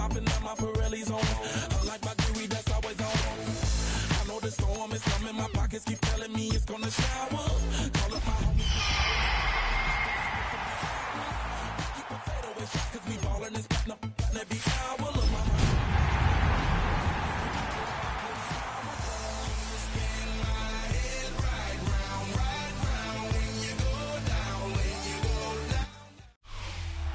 mopping up my Pirelli's on. Unlike my jewelry that's always on. I know the storm is coming, my pockets keep telling me it's gonna shower. Call up my homies. Keep a fadeaway shot, cause we ballin' and spittin' up every hour. Look, mama.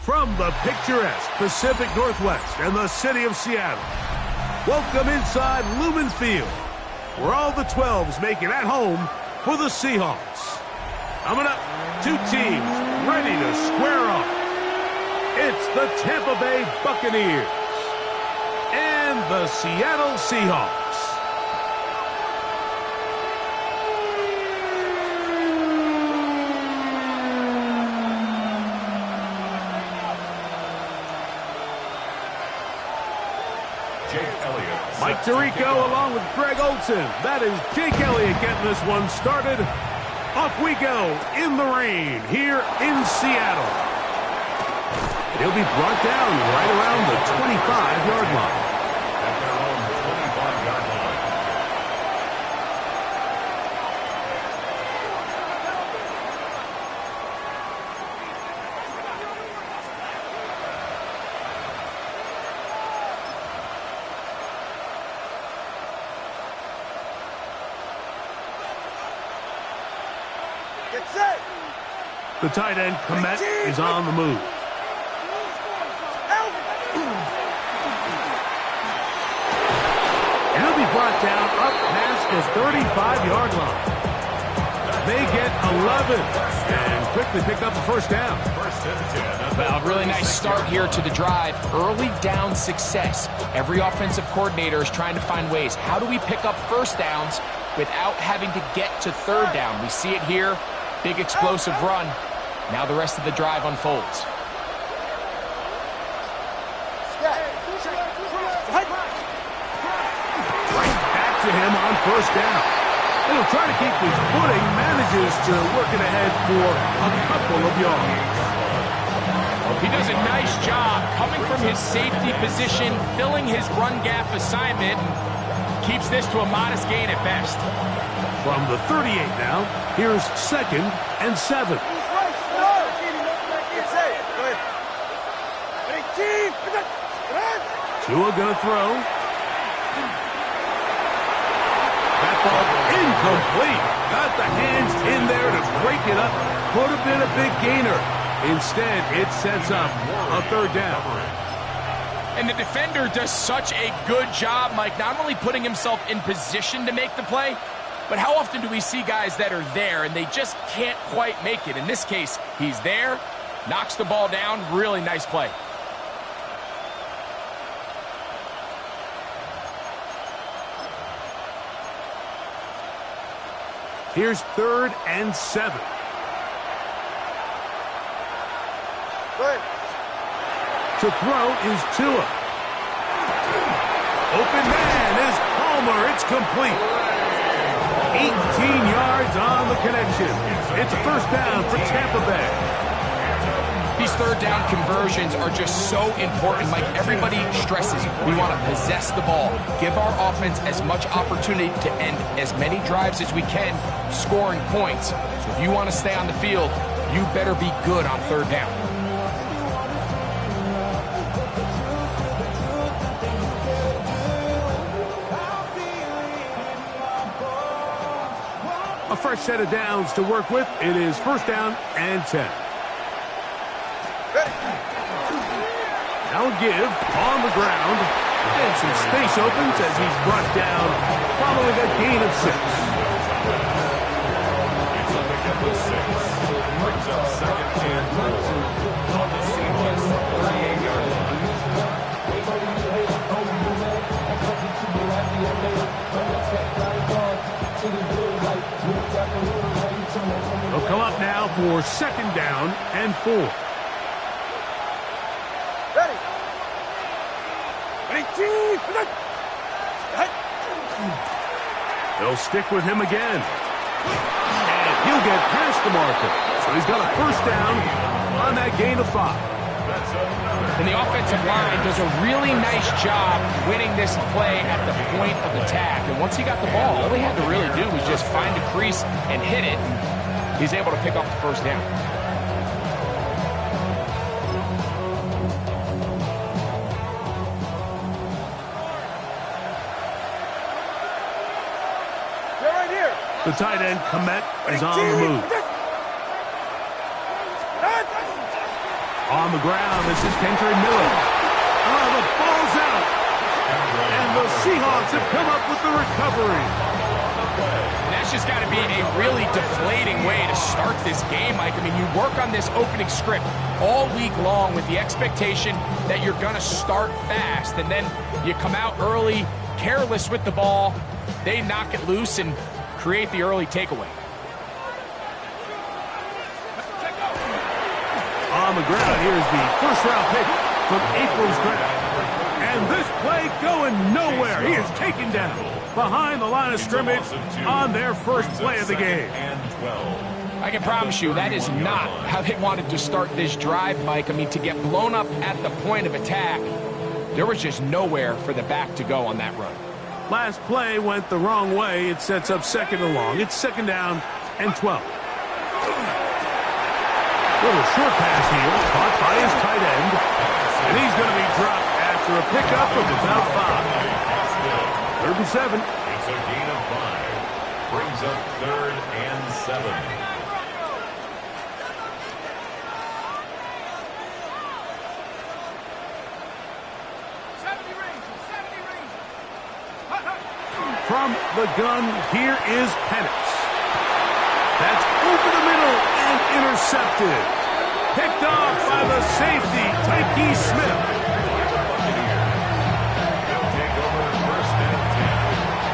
From the picturesque Pacific Northwest and the city of Seattle, welcome inside Lumen Field, where all the 12s make it at home for the Seahawks. Coming up, two teams ready to square off. It's the Tampa Bay Buccaneers and the Seattle Seahawks. Mike Tirico along with Greg Olsen. That is Jake Elliott getting this one started. Off we go in the rain here in Seattle. He'll be brought down right around the 25-yard line. At their own 25-yard line. The tight end, Komet, is on the move. And he'll be brought down up past the 35-yard line. They get 11 and quickly pick up a first down. Well, really nice start here to the drive. Early down success. Every offensive coordinator is trying to find ways. How do we pick up first downs without having to get to third down? We see it here. Big explosive run. Now the rest of the drive unfolds. Right back to him on first down. And he'll try to keep his footing, manages to work it ahead for a couple of yards. He does a nice job coming from his safety position, filling his run gap assignment, and keeps this to a modest gain at best. From the 38 now, here's 2nd and 7. Tua gonna throw. That ball incomplete. Got the hands in there to break it up. Could have been a big gainer. Instead, it sets up a third down. And the defender does such a good job, Mike, not only putting himself in position to make the play, but how often do we see guys that are there and they just can't quite make it? In this case, he's there, knocks the ball down. Really nice play. Here's 3rd and 7. To throw is Tua. Open man is Palmer. It's complete. 18 yards on the connection. It's a first down for Tampa Bay. These third down conversions are just so important. Mike, everybody stresses we want to possess the ball, give our offense as much opportunity to end as many drives as we can, scoring points. So if you want to stay on the field, you better be good on third down. A fresh set of downs to work with. It is first down and 10. Now a give on the ground. And some space opens as he's brought down following a gain of 6. It's a pickup of 6. Brings up 2nd and 4 on the Seahawks 38-yard line. They'll come up now for 2nd down and 4. They'll stick with him again. And he'll get past the marker. So he's got a first down on that gain of 5. That's And the offensive line does a really nice job winning this play at the point of attack. And once he got the ball, all he had to really do was just find a crease and hit it. And he's able to pick up the first down. The tight end, Komet, is on the move. On the ground, this is Kendra Miller. Oh, the ball's out. And the Seahawks have come up with the recovery. That's just got to be a really deflating way to start this game, Mike. I mean, you work on this opening script all week long with the expectation that you're going to start fast, and then you come out early, careless with the ball. They knock it loose and create the early takeaway. On the ground, here's the first-round pick from April's draft. And this play going nowhere. He is taken down behind the line of scrimmage on their first play of the game. I can promise you that is not how they wanted to start this drive, Mike. I mean, to get blown up at the point of attack, there was just nowhere for the back to go on that run. Last play went the wrong way. It sets up second and long. It's second down and 12. Little short pass here, caught by his tight end. And he's going to be dropped after a pickup of about 5. 3rd and 7. It's a gain of 5. Brings up 3rd and 7. From the gun, here is Penix. That's over the middle and intercepted. Picked off by the safety, Tyke Smith. They'll take over 1st and 10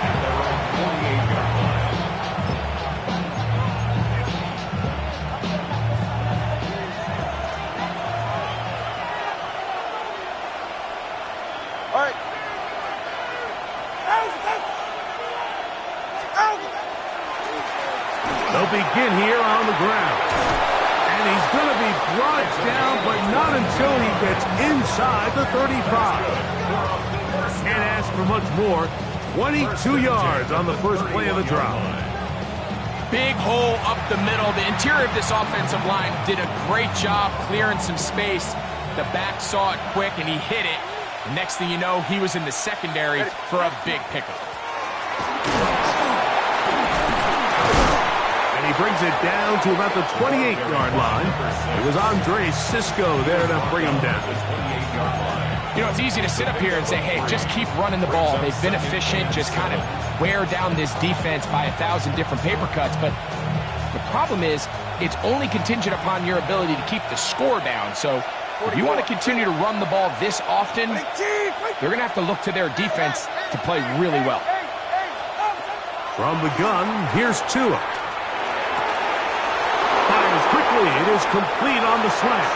at their own 48-yard line. All right. They'll begin here on the ground. And he's going to be brought down, but not until he gets inside the 35. Can't ask for much more. 22 yards on the first play of the drive. Big hole up the middle. The interior of this offensive line did a great job clearing some space. The back saw it quick, and he hit it. The next thing you know, he was in the secondary for a big pickup. He brings it down to about the 28-yard line. It was Andre Cisco there to bring him down. You know, it's easy to sit up here and say, hey, just keep running the ball. They've been efficient, just kind of wear down this defense by 1,000 different paper cuts. But the problem is, it's only contingent upon your ability to keep the score down. So if you want to continue to run the ball this often, you're going to have to look to their defense to play really well. From the gun, here's Tua. Fires quickly. It is complete on the slant.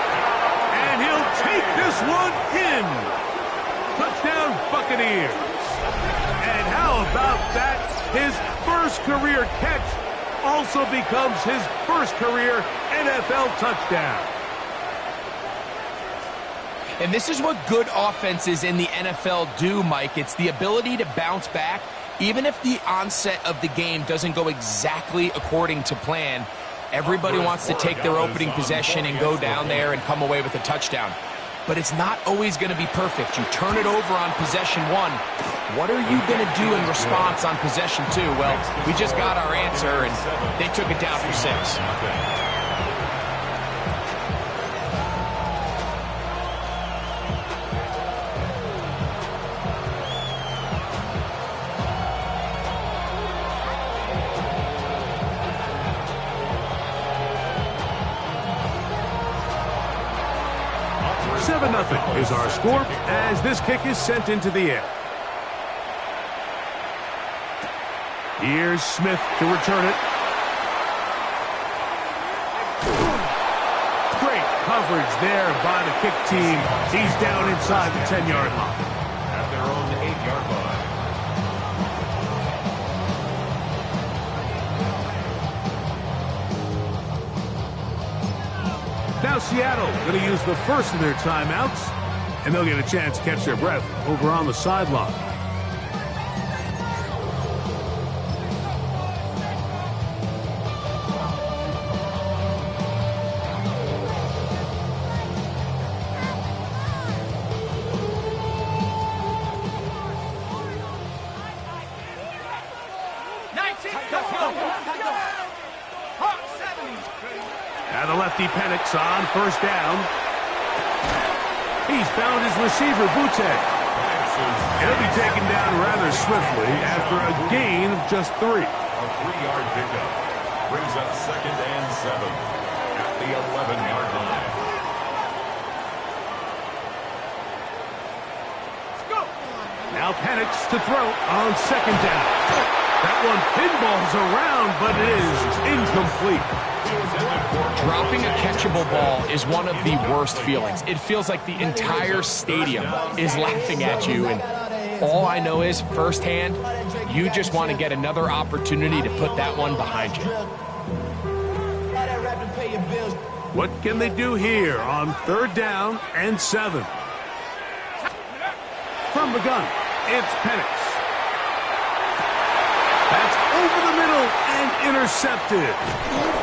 And he'll take this one in. Touchdown, Buccaneers. And how about that? His first career catch also becomes his first career NFL touchdown. And this is what good offenses in the NFL do, Mike. It's the ability to bounce back, even if the onset of the game doesn't go exactly according to plan. Everybody wants to take their opening possession and go down there and come away with a touchdown. But it's not always going to be perfect. You turn it over on possession 1. What are you going to do in response on possession 2? Well, we just got our answer, and they took it down for 6. 7-0 is our score as this kick is sent into the air. Here's Smith to return it. Great coverage there by the kick team. He's down inside the 10-yard line. At their own 8-yard line. Now Seattle going to use the first of their timeouts, and they'll get a chance to catch their breath over on the sideline. Now the lefty Penix on first down. He's found his receiver, Butte. He'll be taken down rather swiftly after a gain of just 3. A 3-yard pickup brings up 2nd and 7 at the 11-yard line. Now Penix to throw on 2nd down. That one pinballs around, but it is incomplete. Dropping a catchable ball is one of the worst feelings. It feels like the entire stadium is laughing at you, and all I know is firsthand, you just want to get another opportunity to put that one behind you. What can they do here on 3rd down and 7? From the gun, it's Penix. That's over the middle and intercepted.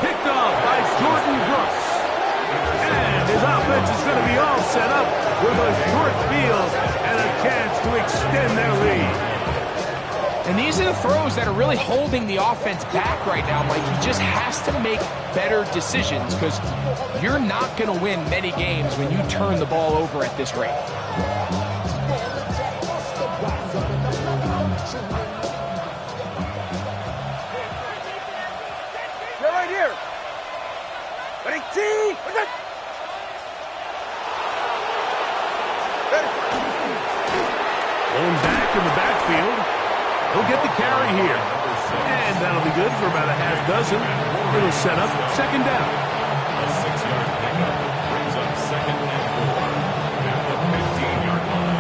Picked off by Jordan Brooks. And his offense is going to be all set up with a short field and a chance to extend their lead. And these are the throws that are really holding the offense back right now, Mike. He just has to make better decisions because you're not going to win many games when you turn the ball over at this rate. Going back in the backfield. He'll get the carry here. And that'll be good for about a half dozen. It'll set up 2nd down. A 6-yard pickup brings up 2nd and 4 at the 15-yard line.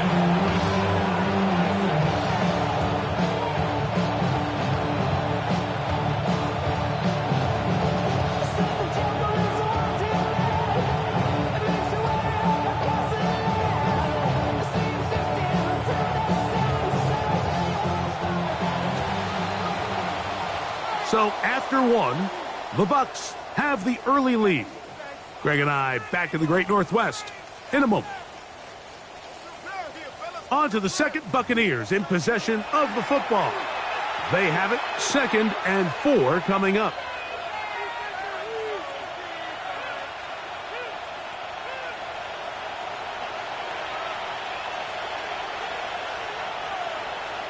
So after 1, the Bucs have the early lead. Greg and I back in the Great Northwest in a moment. On to the 2nd, Buccaneers in possession of the football. They have it 2nd and 4 coming up.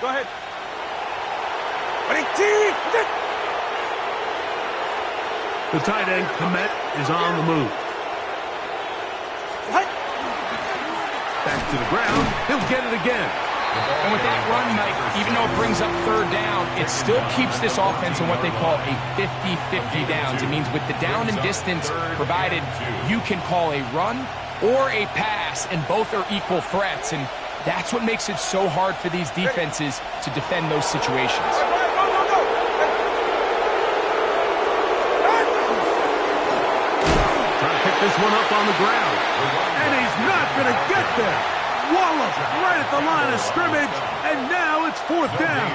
Go ahead. The tight end, Komet, is on the move. Back to the ground. He'll get it again. And with that run, Mike, even though it brings up 3rd down, it still keeps this offense in what they call a 50-50 downs. It means with the down and distance provided, you can call a run or a pass, and both are equal threats. And that's what makes it so hard for these defenses to defend those situations. This one up on the ground. And he's not going to get there. Walloped right at the line of scrimmage, and now it's 4th down.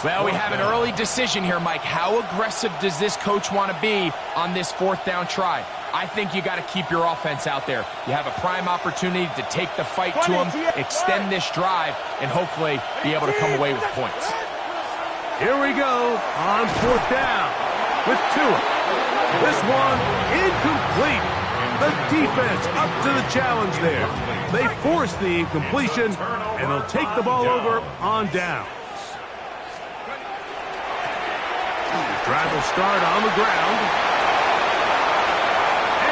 Well, we have an early decision here, Mike. How aggressive does this coach want to be on this 4th down try? I think you got to keep your offense out there. You have a prime opportunity to take the fight to him, extend this drive, and hopefully be able to come away with points. Here we go on 4th down with Tua. This one incomplete. The defense up to the challenge there. They force the incompletion, and they'll take the ball over on downs. The drive will start on the ground.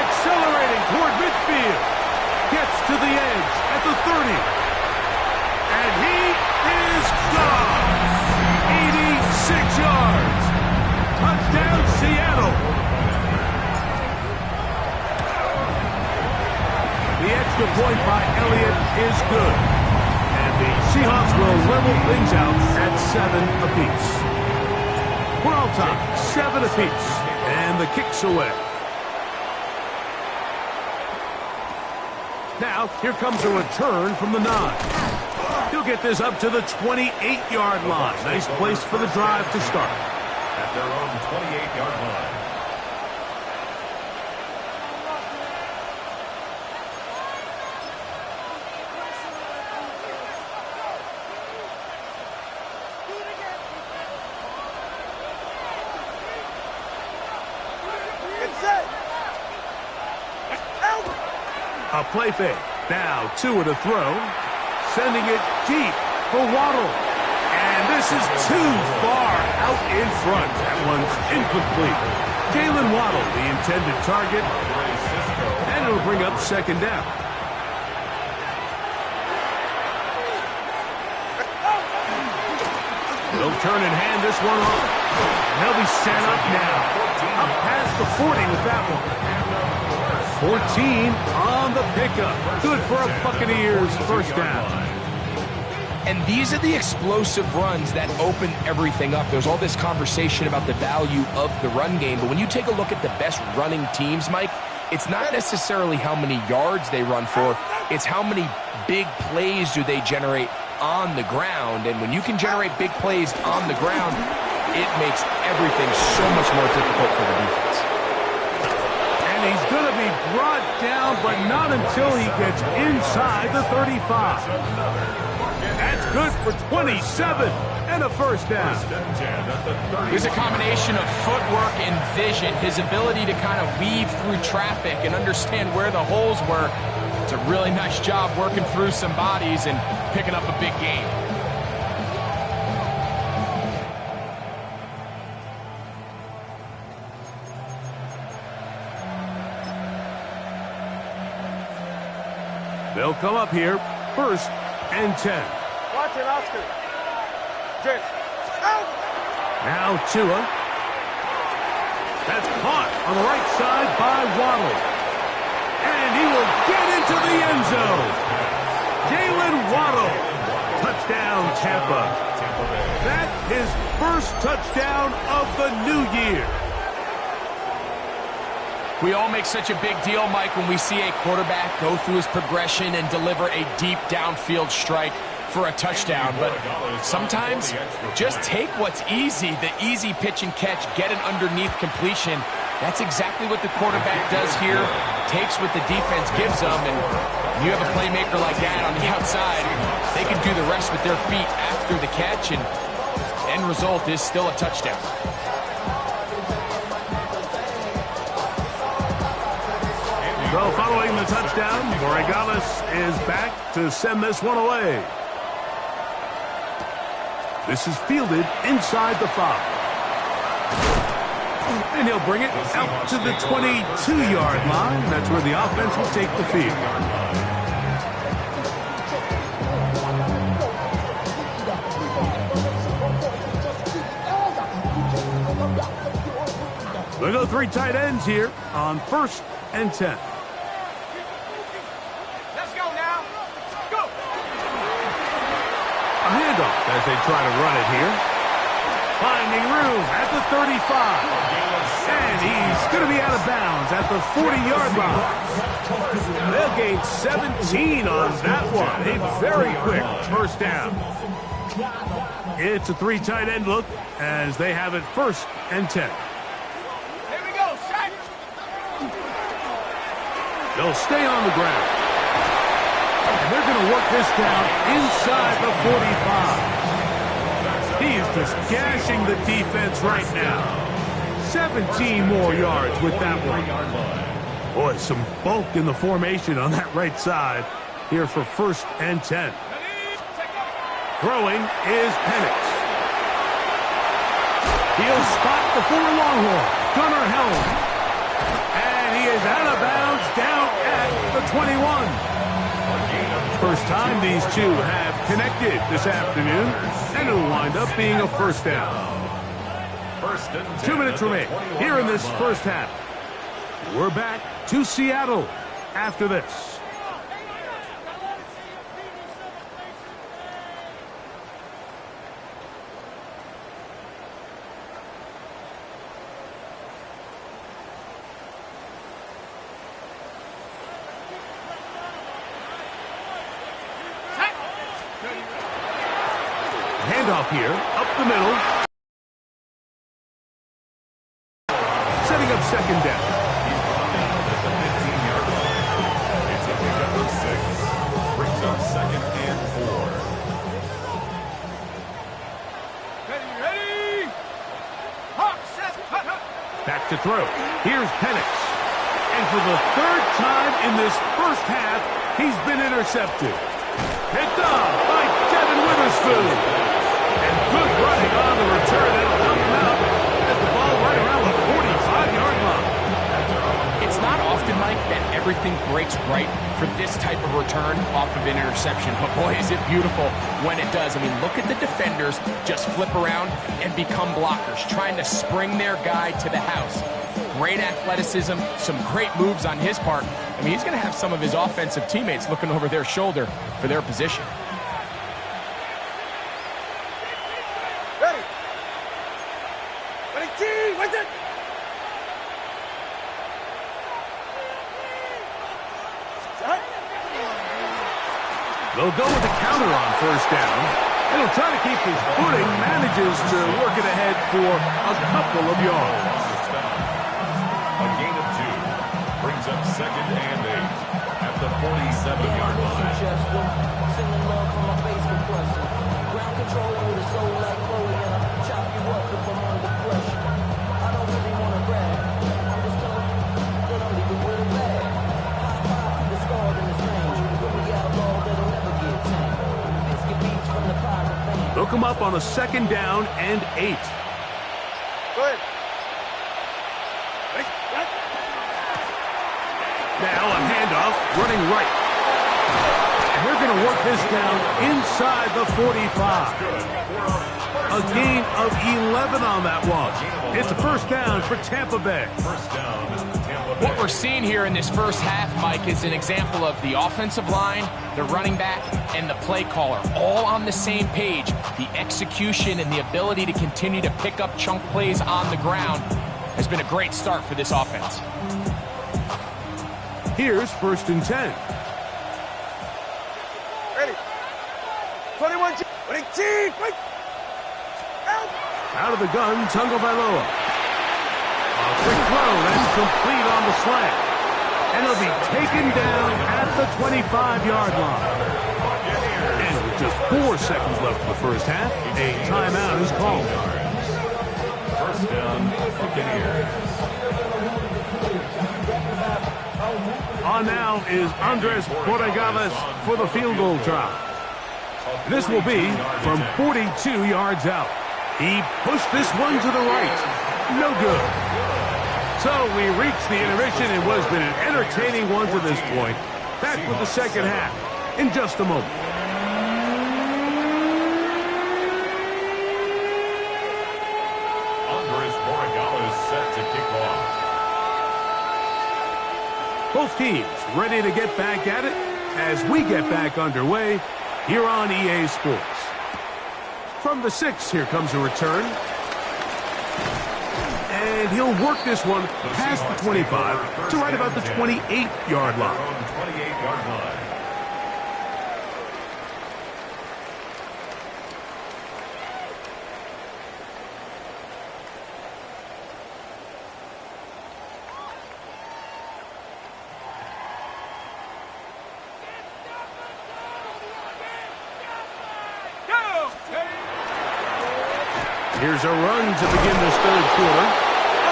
Accelerating toward midfield. Gets to the edge at the 30. And he is gone. 86 yards. Touchdown, Seattle. The extra point by Elliott is good. And the Seahawks will level things out at 7 apiece. We're all tied, 7 apiece. And the kick's away. Now, here comes a return from the 9. He'll get this up to the 28-yard line. Nice place for the drive to start. At their own 28-yard line. A play fake. Now Tua to throw. Sending it deep for Waddle. And this is too far out in front. That one's incomplete. Jalen Waddle, the intended target. And it'll bring up second down. They'll turn and hand this one off. And they'll be set up now. Up past the 40 with that one. 14 on the pickup. Good for a Buccaneers first down. And these are the explosive runs that open everything up. There's all this conversation about the value of the run game, but when you take a look at the best running teams, Mike, it's not necessarily how many yards they run for, it's how many big plays do they generate on the ground. And when you can generate big plays on the ground, it makes everything so much more difficult for the defense. And he's going to be brought down, but not until he gets inside the 35. That's good for 27 and a first down. There's a combination of footwork and vision, his ability to kind of weave through traffic and understand where the holes were. It's a really nice job working through some bodies and picking up a big gain. They'll come up here, first and 10. Watch it, Oscar. Jake. Now Tua. That's caught on the right side by Waddle. And he will get into the end zone. Jalen Waddle. Touchdown, Tampa. That's his first touchdown of the new year. We all make such a big deal, Mike, when we see a quarterback go through his progression and deliver a deep downfield strike for a touchdown. But sometimes just take what's easy, the easy pitch and catch, get an underneath completion. That's exactly what the quarterback does here, takes what the defense gives them, and you have a playmaker like that on the outside, they can do the rest with their feet after the catch, and end result is still a touchdown. So following the touchdown, Borregales is back to send this one away. This is fielded inside the 5. And he'll bring it out to the 22-yard line. That's where the offense will take the field. We'll go 3 tight ends here on first and 10. A handoff as they try to run it here. Finding room at the 35. And he's going to be out of bounds at the 40-yard line. They'll gain 17 on that one. A very quick first down. It's a 3 tight end look as they have it first and 10. Here we go, set. They'll stay on the ground. And they're going to work this down inside the 45. He is just gashing the defense right now. 17 more yards with that one. Boy, some bulk in the formation on that right side here for first and 10. Throwing is Penix. He'll spot the former Longhorn, Gunnar Helm. And he is out of bounds down at the 21. First time these two have connected this afternoon, and it'll wind up being a first down. 2 minutes remain here in this first half. We're back to Seattle after this. Handoff here, up the middle. Setting up second down. He's brought down at the 15-yard line. It's a pickup of 6. Brings up second and 4. Ready! Hawk, set, hut, hut. Back to throw. Here's Penix. And for the third time in this first half, he's been intercepted. Picked off by Devin Witherspoon. And good running on the return. That'll help him out as the ball right around the 45-yard line. It's not often, Mike, that everything breaks right for this type of return off of an interception. But boy, is it beautiful when it does. I mean, look at the defenders just flip around and become blockers, trying to spring their guy to the house. Great athleticism, some great moves on his part. I mean, he's going to have some of his offensive teammates looking over their shoulder for their position. Ready! Ready, team! What's it? They'll go with the counter on first down. And he'll try to keep his footing, manages to work it ahead for a couple of yards. A gain of 2. Brings up second and 8 at the 47-yard line. Sending love from my Facebook question. Ground control with a soul like Chloe, and I chop you up if I'm under pressure. I don't really want to brag. I'm just telling you that I'm leaving with a bag. High five to the scarred in this range. With the outlaw that'll never get tamed. Biscuit beats from the pirate band. They'll come up on a second down and 8. Go ahead. Now a handoff, running right. And they're going to work this down inside the 45. A gain of 11 on that one. It's a first down for Tampa Bay. First down, Tampa Bay. What we're seeing here in this first half, Mike, is an example of the offensive line, the running back, and the play caller all on the same page. The execution and the ability to continue to pick up chunk plays on the ground has been a great start for this offense. Here's first and 10. Ready. 21, ready, team! Wait! Out of the gun, Tagovailoa. A quick throw, that's complete on the slant. And he'll be taken down at the 25-yard line. And with just 4 seconds left in the first half, a timeout is called. First down, Buccaneers. On now is Andres Borregales for the field goal try. This will be from 42 yards out. He pushed this one to the right. No good. So we reached the intermission. It was been an entertaining one to this point. Back with the second half in just a moment. Andres Borregales set to kick off. Both teams ready to get back at it as we get back underway here on EA Sports. From the 6, here comes a return. And he'll work this one past the 25 to right about the 28-yard line. 28-yard line. Here's a run to begin this third quarter.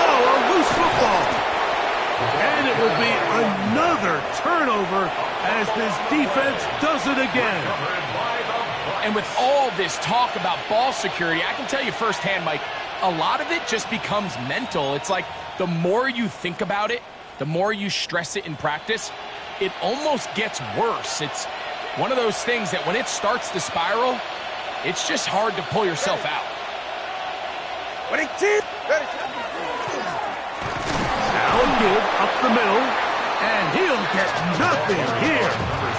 Oh, a loose football. And it will be another turnover as this defense does it again. And with all this talk about ball security, I can tell you firsthand, Mike, a lot of it just becomes mental. It's like the more you think about it, the more you stress it in practice, it almost gets worse. It's one of those things that when it starts to spiral, it's just hard to pull yourself out. Ready, team! Ready. Now a give up the middle, and he'll get nothing here.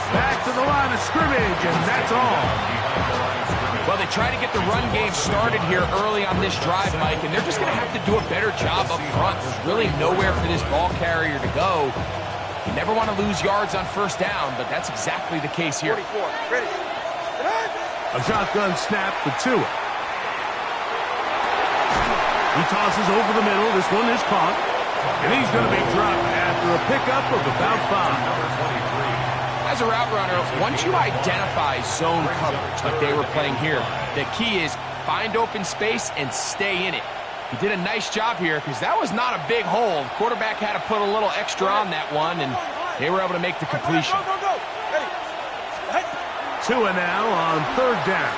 Back to the line of scrimmage, and that's all. Well, they try to get the run game started here early on this drive, Mike, and they're just going to have to do a better job up front. There's really nowhere for this ball carrier to go. You never want to lose yards on first down, but that's exactly the case here. 44, ready. A shotgun snap for Tua. He tosses over the middle. This one is caught. And he's going to be dropped after a pickup of about 5. As a route runner, once you identify zone coverage like they were playing here, the key is find open space and stay in it. He did a nice job here because that was not a big hole. The quarterback had to put a little extra on that one, and they were able to make the completion. Tua now on 3rd down.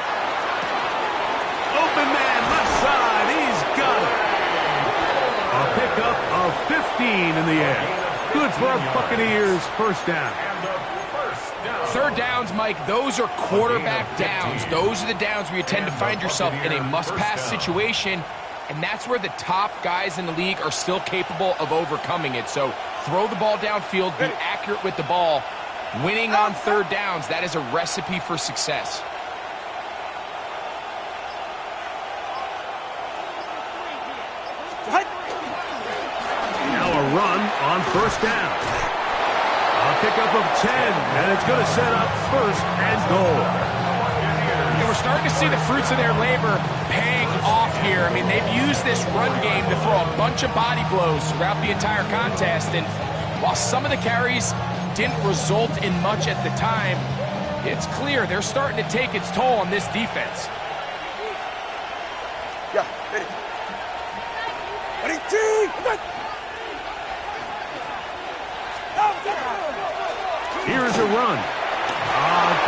Open man, left side. He's got it. A pickup of 15 in the air. Good for our Buccaneers. 1st down. 3rd downs, Mike, those are quarterback downs. Those are the downs where you tend to find yourself in a must-pass situation, and that's where the top guys in the league are still capable of overcoming it. So throw the ball downfield, be accurate with the ball. Winning on 3rd downs, that is a recipe for success. Now a run on 1st down. A pickup of 10, and it's going to set up 1st and goal. And we're starting to see the fruits of their labor paying off here. I mean, they've used this run game to throw a bunch of body blows throughout the entire contest, and while some of the carries didn't result in much at the time, it's clear they're starting to take its toll on this defense. Yeah, ready. Ready, team! Here's a run.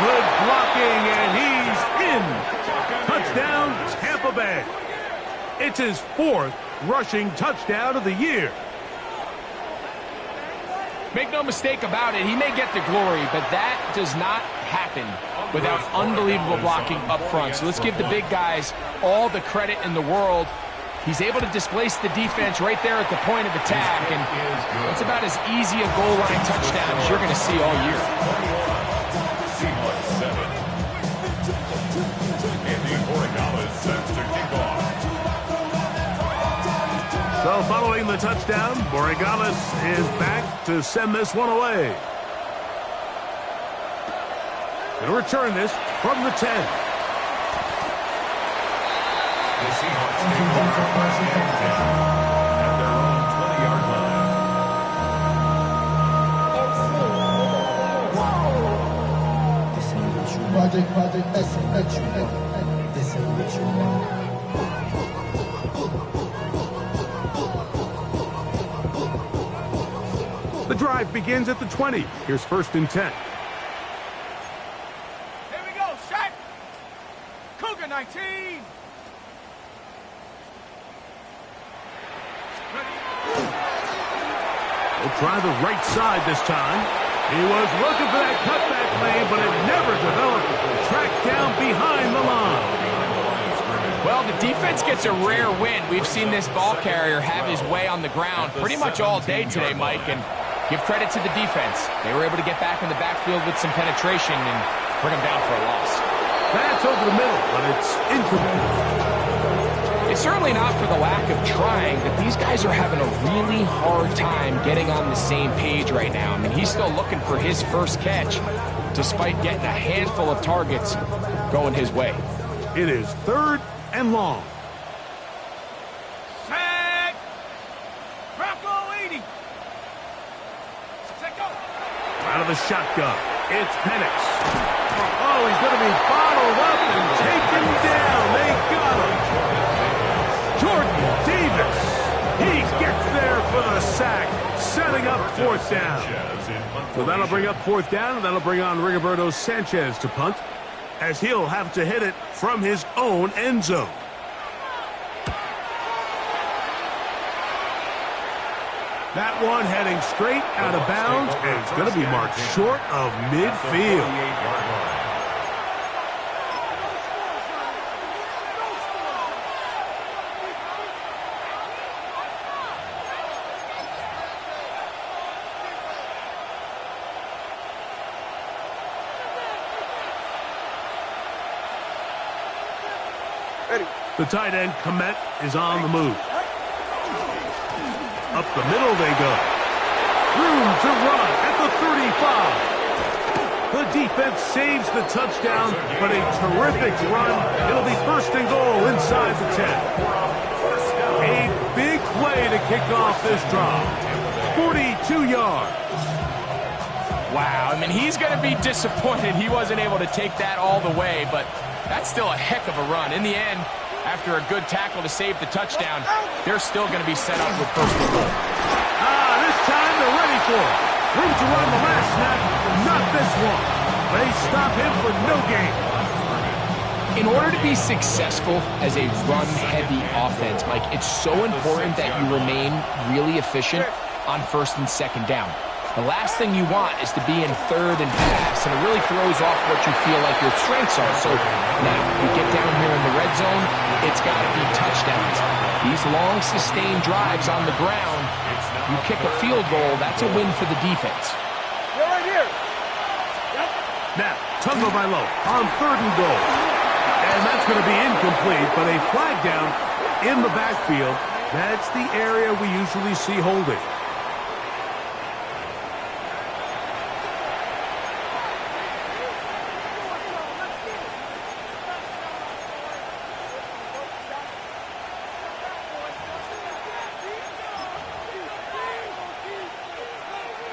Good blocking, and he's in. Touchdown, Tampa Bay. It's his 4th rushing touchdown of the year. Make no mistake about it, he may get the glory, but that does not happen without unbelievable blocking up front. So let's give the big guys all the credit in the world. He's able to displace the defense right there at the point of attack, and it's about as easy a goal line touchdown as you're going to see all year. So following the touchdown, Borregales is back to send this one away. Going to return this from the 10. The Seahawks take over first and 10 at their own 20-yard line. Project, this ain't what you want. The drive begins at the 20. Here's 1st and 10. Here we go, Shaq. Cougar 19. We'll try the right side this time. He was looking for that cutback lane, but it never developed. Tracked down behind the line. Well, the defense gets a rare win. We've seen this ball carrier have his way on the ground pretty much all day today, Mike, and give credit to the defense. They were able to get back in the backfield with some penetration and bring them down for a loss. That's over the middle, but it's incomplete. It's certainly not for the lack of trying, but these guys are having a really hard time getting on the same page right now. I mean, he's still looking for his first catch, despite getting a handful of targets going his way. It is 3rd and long. Set. Bronco 80. Set go. Out of the shotgun, it's Penix. Oh, he's going to be bottled up and taken down. They got him. Jordan Davis. He gets there for the sack, setting up 4th down. So that'll bring up 4th down, and that'll bring on Rigoberto Sanchez to punt, as he'll have to hit it from his own end zone. That one heading straight out of bounds, and it's going to be marked short of midfield. The tight end, Komet, is on the move. Up the middle they go. Room to run at the 35. The defense saves the touchdown, but a terrific run. It'll be 1st and goal inside the 10. A to kick off this drive. 42 yards. Wow, I mean, he's going to be disappointed he wasn't able to take that all the way, but that's still a heck of a run. In the end, after a good tackle to save the touchdown, they're still going to be set up with first and goal. This time they're ready for it. Room to run the last snap, not this one. They stop him for no gain. In order to be successful as a run-heavy offense, Mike, it's so important that you remain really efficient on first and second down. The last thing you want is to be in third and pass, and it really throws off what you feel like your strengths are. So now we get down here in the red zone, it's got to be touchdowns. These long, sustained drives on the ground, you kick a field goal, that's a win for the defense. You're right here. Now, Tagovailoa on third and goal. And that's going to be incomplete, but a flag down in the backfield. That's the area we usually see holding.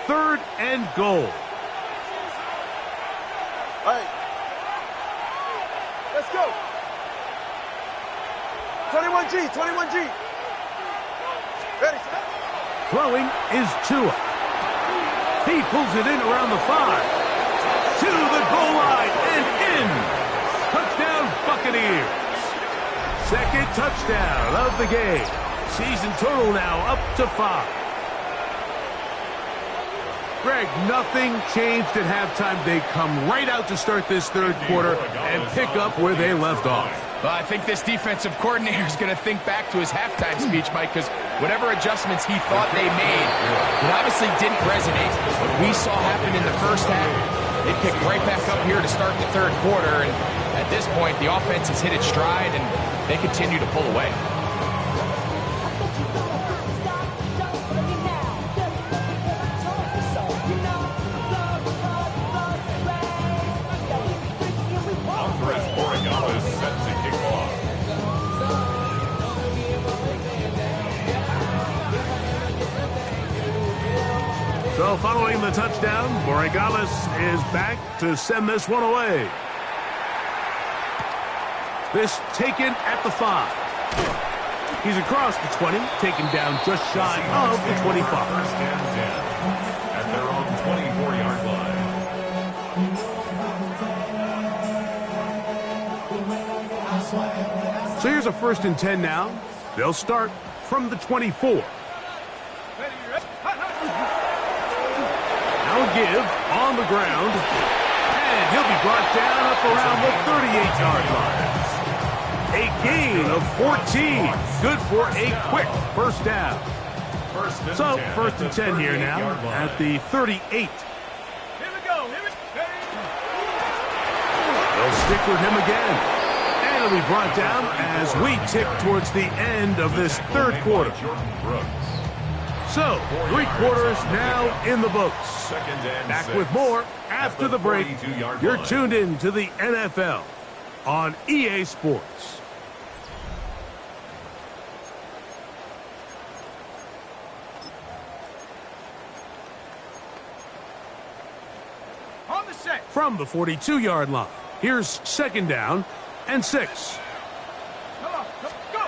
Third and goal. All right. Let's go. 21G, 21G. Ready. Throwing is Tua. He pulls it in around the 5. To the goal line and in. Touchdown Buccaneers. Second touchdown of the game. Season total now up to 5. Greg, nothing changed at halftime. They come right out to start this third quarter and pick up where they left off. Well, I think this defensive coordinator is going to think back to his halftime speech, Mike, because whatever adjustments he thought they made, it obviously didn't resonate. What we saw happen in the first half, they picked right back up here to start the third quarter, and at this point, the offense has hit its stride, and they continue to pull away. So following the touchdown, Borregales is back to send this one away. This taken at the 5. He's across the 20, taken down just shy of the 25. First and 10 at their own 24-yard line. So here's a first and 10 now. They'll start from the 24. Now a give on the ground. And he'll be brought down up around the 38-yard line. A gain of 14. Good for a quick first down. So first and 10 here now at the 38. Here we go. They'll stick with him again. And he'll be brought down as we tick towards the end of this third quarter. So, 3 quarters now in the books. Back with more after the break. You're tuned in to the NFL on EA Sports. On the set. From the 42-yard line, here's second down and 6. Come on, go.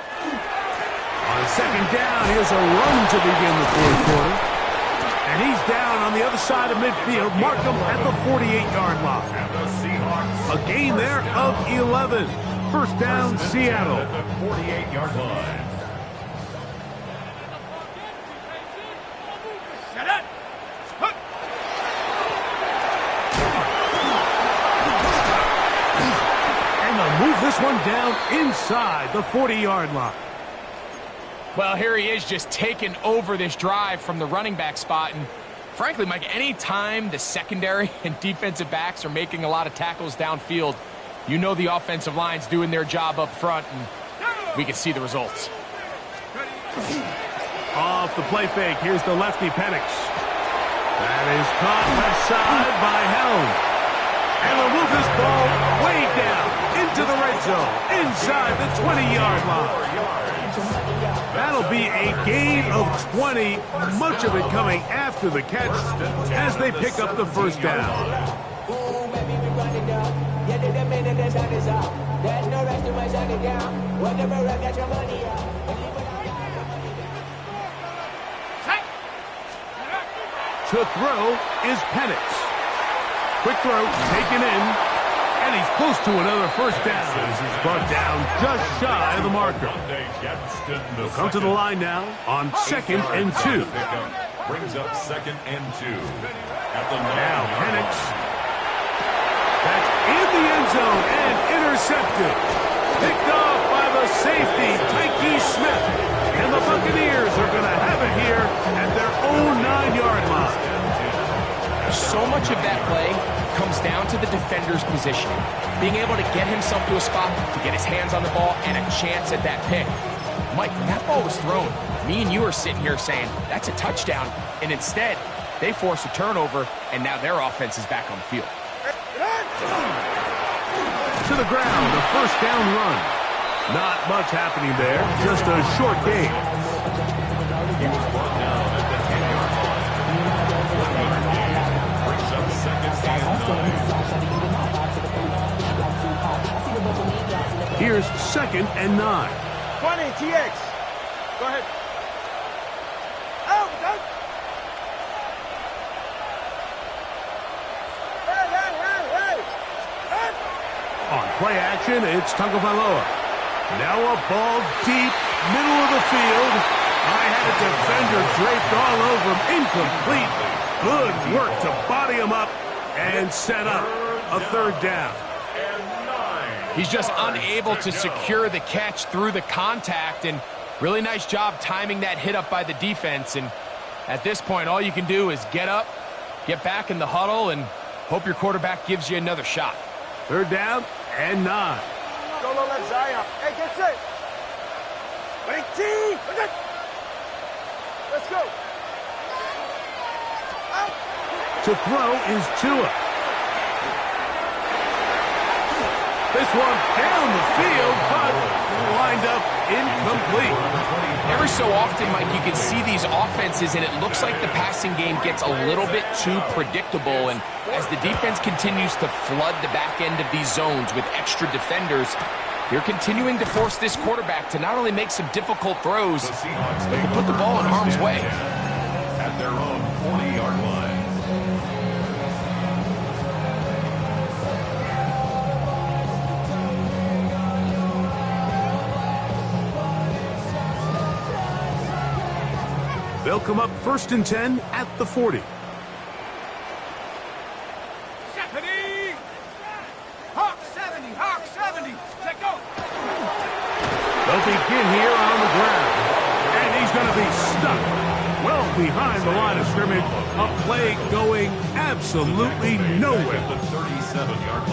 On second down, here's a run to begin the fourth quarter. And he's down on the other side of midfield. Mark him at the 48-yard line. A gain there of 11. First down, Seattle. At the 48-yard line. Set it. And they'll move this one down inside the 40-yard line. Well, here he is just taking over this drive from the running back spot. And frankly, Mike, any time the secondary and defensive backs are making a lot of tackles downfield, you know the offensive line's doing their job up front, and we can see the results. Off the play fake, here's the lefty Penix. That is caught left side by Helm. And they'll move this ball way down into the red zone, inside the 20-yard line. That'll be a gain of 20, much of it coming after the catch as they pick up the first down. To throw is Penix. Quick throw, taken in, and he's close to another first down as he's brought down just shy of the marker. He'll come to the line now on 2nd and 2. Brings up 2nd and 2. Now Penix. That's in the end zone and intercepted. Picked off by the safety, Tyke Smith. And the Buccaneers are going to have it here at their own 9-yard line. So much of that play comes down to the defender's positioning. Being able to get himself to a spot, to get his hands on the ball, and a chance at that pick. Mike, when that ball was thrown, me and you are sitting here saying, that's a touchdown. And instead, they force a turnover, and now their offense is back on the field. To the ground, a first down run. Not much happening there, just a short gain. He was brought down at the 10-yard line. Brings up 2nd and 9. Here's 2nd and 9. 20, TX. Go ahead. Out, out. Hey. On play action, it's Tagovailoa. Now a ball deep, middle of the field. I had a defender draped all over him, incomplete. Good work to body him up and set up a third down. He's just unable to secure the catch through the contact, and really nice job timing that hit up by the defense. And at this point, all you can do is get up, get back in the huddle, and hope your quarterback gives you another shot. Third down and 9. Solo left Zion. Hey, get set. 18. Let's go. Out. To throw is Tua. This one down the field, but lined up incomplete. Every so often, Mike, you can see these offenses, and it looks like the passing game gets a little bit too predictable. And as the defense continues to flood the back end of these zones with extra defenders, they're continuing to force this quarterback to not only make some difficult throws, but to put the ball in harm's way. At their own 40-yard line. They'll come up 1st and 10 at the 40. Stephanie! Hawk 70, Hawk 70. Let go. They'll begin here on the ground. And he's going to be stuck well behind the line of scrimmage. A play going absolutely nowhere.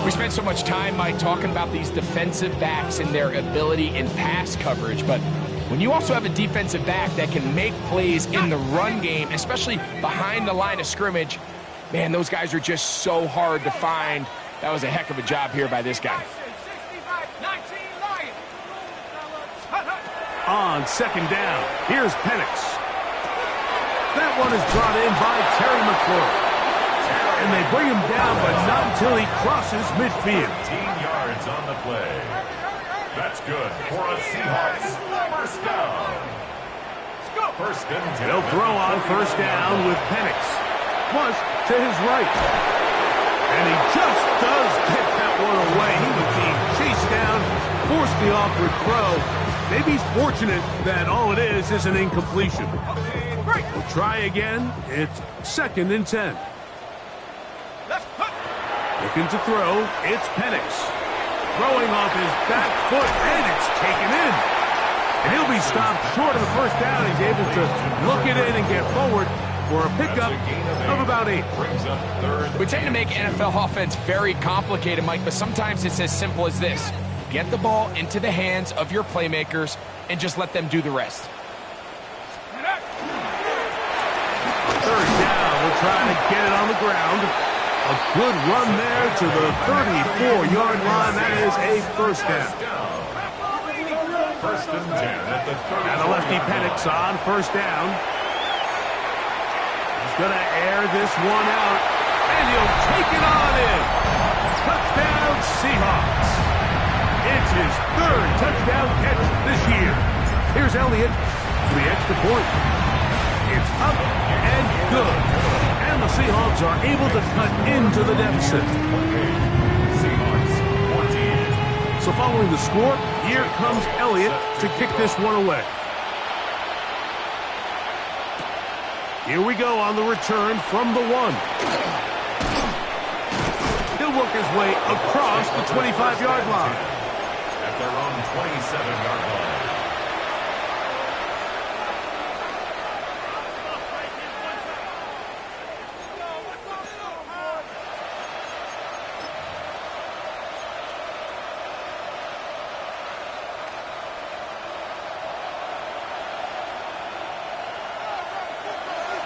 We spent so much time, Mike, talking about these defensive backs and their ability in pass coverage, but when you also have a defensive back that can make plays in the run game, especially behind the line of scrimmage, man, those guys are just so hard to find. That was a heck of a job here by this guy. On 2nd down, here's Penix. That one is brought in by Terry McLaurin. And they bring him down, but not until he crosses midfield. 15 yards on the play. That's good for a Seahawks first down. First and 10. They'll throw on first down with Penix. Flush to his right. And he just does get that one away. He was being chased down, forced the awkward throw. Maybe he's fortunate that all it is an incompletion. We'll try again. It's 2nd and 10. Looking to throw, it's Penix. Throwing off his back foot, and it's taken in. And he'll be stopped short of the first down. He's able to look it in and get forward for a pickup of about 8. We tend to make NFL offense very complicated, Mike, but sometimes it's as simple as this. Get the ball into the hands of your playmakers and just let them do the rest. Third down, we'll try to get it on the ground. A good run there to the 34-yard line. That is a first down. First and 10 at the 30. And the lefty panics on first down. He's going to air this one out, and he'll take it on in. Touchdown, Seahawks. It's his third touchdown catch this year. Here's Elliott for the extra point. It's up and good. And the Seahawks are able to cut into the deficit. Seahawks 14. So following the score, here comes Elliott to kick this one away. Here we go on the return from the 1. He'll work his way across the 25-yard line. At their own 27-yard line.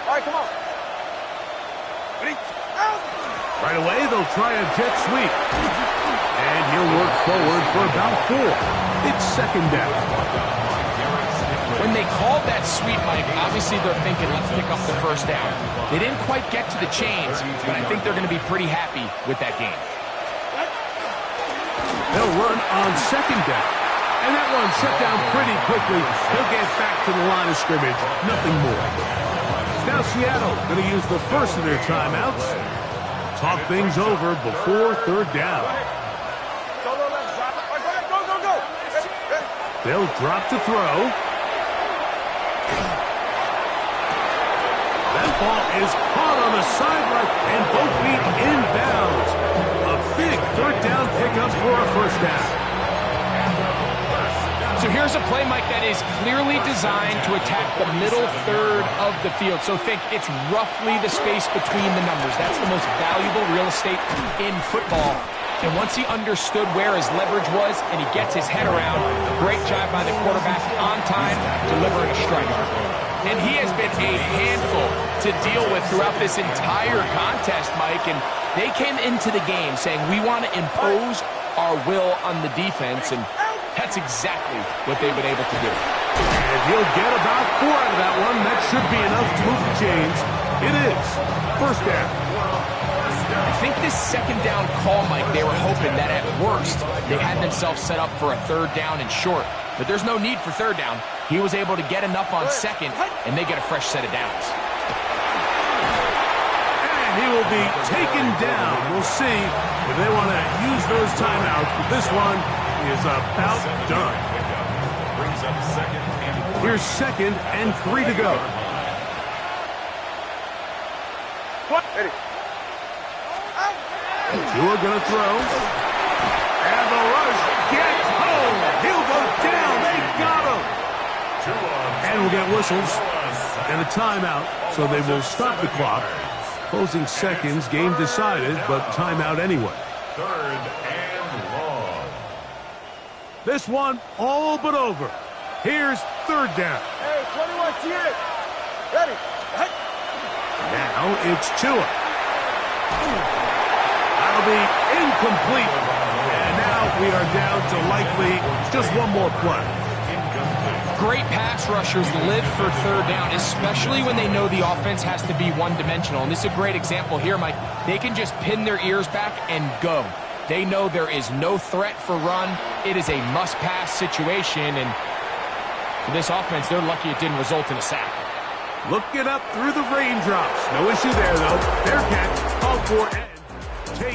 All right, come on. Ready? Right away, they'll try a jet sweep. And he'll work forward for about 4. It's second down. When they called that sweep, Mike, obviously they're thinking, let's pick up the first down. They didn't quite get to the chains, but I think they're going to be pretty happy with that game. They'll run on second down. And that one shut down pretty quickly. He'll get back to the line of scrimmage. Nothing more. Now Seattle going to use the first of their timeouts. Talk things over before third down. Solo left side. All right, go, go, go. Ready? They'll drop to throw. That ball is caught on the sideline and both feet inbounds. A big third down pickup for a first down. So here's a play, Mike, that is clearly designed to attack the middle third of the field. So think it's roughly the space between the numbers. That's the most valuable real estate in football. And once he understood where his leverage was and he gets his head around, great job by the quarterback on time, delivering a strike. And he has been a handful to deal with throughout this entire contest, Mike. And they came into the game saying, we want to impose our will on the defense. And that's exactly what they've been able to do. And he'll get about 4 out of that one. That should be enough to move the chains. It is. First down. I think this second down call, Mike, they were hoping that at worst they had themselves set up for a third down and short. But there's no need for third down. He was able to get enough on second, and they get a fresh set of downs. And he will be taken down. We'll see if they want to use those timeouts. But this one is about done. Brings up second and 3. Here's second and 3 to go. Ready? Tua gonna throw. And the rush gets home. He'll go down. They got him. And we'll get whistles and a timeout. So they will stop the clock. Closing seconds, game decided, but timeout anyway. Third and long. This one all but over. Here's third down. Hey, 21 TX. Ready? Hey. Now it's Tua. That'll be incomplete. And now we are down to likely just one more play. Great pass rushers live for third down, especially when they know the offense has to be one-dimensional. And this is a great example here, Mike. They can just pin their ears back and go. They know there is no threat for run. It is a must-pass situation. And for this offense, they're lucky it didn't result in a sack. Looking up through the raindrops. No issue there, though. Fair catch. Called for and take.